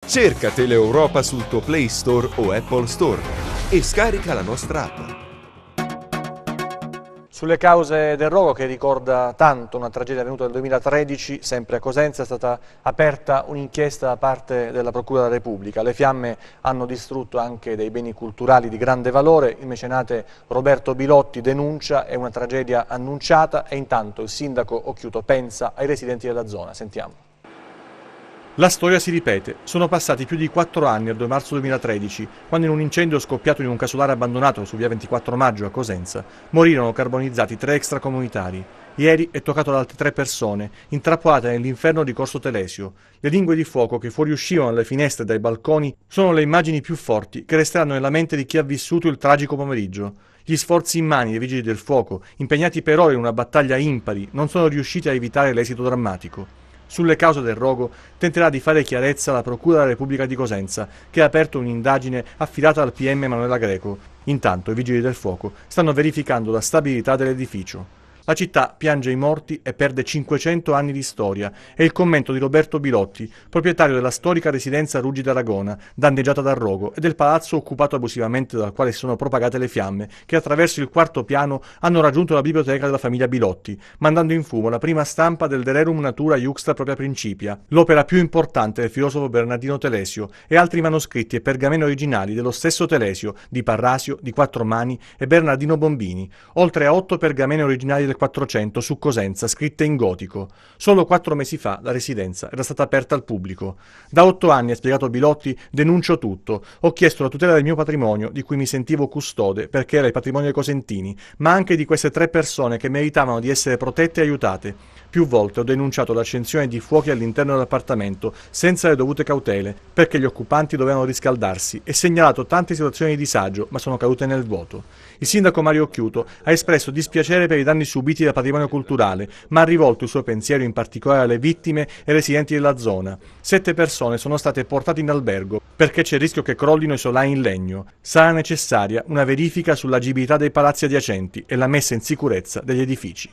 Cerca Teleeuropa sul tuo Play Store o Apple Store e scarica la nostra app. Sulle cause del rogo, che ricorda tanto una tragedia avvenuta nel 2013, sempre a Cosenza, è stata aperta un'inchiesta da parte della Procura della Repubblica. Le fiamme hanno distrutto anche dei beni culturali di grande valore. Il mecenate Roberto Bilotti denuncia: è una tragedia annunciata, e intanto il sindaco Occhiuto pensa ai residenti della zona. Sentiamo. La storia si ripete. Sono passati più di 4 anni al 2 marzo 2013, quando in un incendio scoppiato in un casolare abbandonato su via 24 Maggio a Cosenza, morirono carbonizzati 3 extracomunitari. Ieri è toccato ad altre 3 persone, intrappolate nell'inferno di Corso Telesio. Le lingue di fuoco che fuoriuscivano dalle finestre e dai balconi sono le immagini più forti che resteranno nella mente di chi ha vissuto il tragico pomeriggio. Gli sforzi immani dei vigili del fuoco, impegnati per ore in una battaglia impari, non sono riusciti a evitare l'esito drammatico. Sulle cause del rogo tenterà di fare chiarezza la Procura della Repubblica di Cosenza, che ha aperto un'indagine affidata al PM Emanuela Greco. Intanto i vigili del fuoco stanno verificando la stabilità dell'edificio. La città piange i morti e perde 500 anni di storia. È il commento di Roberto Bilotti, proprietario della storica residenza Ruggi d'Aragona, danneggiata dal rogo, e del palazzo occupato abusivamente dal quale si sono propagate le fiamme, che attraverso il 4º piano hanno raggiunto la biblioteca della famiglia Bilotti, mandando in fumo la prima stampa del De Rerum Natura Iuxta Propria Principia, l'opera più importante del filosofo Bernardino Telesio, e altri manoscritti e pergamene originali dello stesso Telesio, di Parrasio, di Quattromani e Bernardino Bombini, oltre a 8 pergamene originali del 400 su Cosenza, scritte in gotico. Solo 4 mesi fa la residenza era stata aperta al pubblico. Da 8 anni, ha spiegato Bilotti, denuncio tutto. Ho chiesto la tutela del mio patrimonio, di cui mi sentivo custode, perché era il patrimonio dei cosentini, ma anche di queste 3 persone che meritavano di essere protette e aiutate. Più volte ho denunciato l'accensione di fuochi all'interno dell'appartamento, senza le dovute cautele, perché gli occupanti dovevano riscaldarsi, e segnalato tante situazioni di disagio, ma sono cadute nel vuoto. Il sindaco Mario Occhiuto ha espresso dispiacere per i danni subiti dal patrimonio culturale, ma ha rivolto il suo pensiero in particolare alle vittime e residenti della zona. 7 persone sono state portate in albergo perché c'è il rischio che crollino i solai in legno. Sarà necessaria una verifica sull'agibilità dei palazzi adiacenti e la messa in sicurezza degli edifici.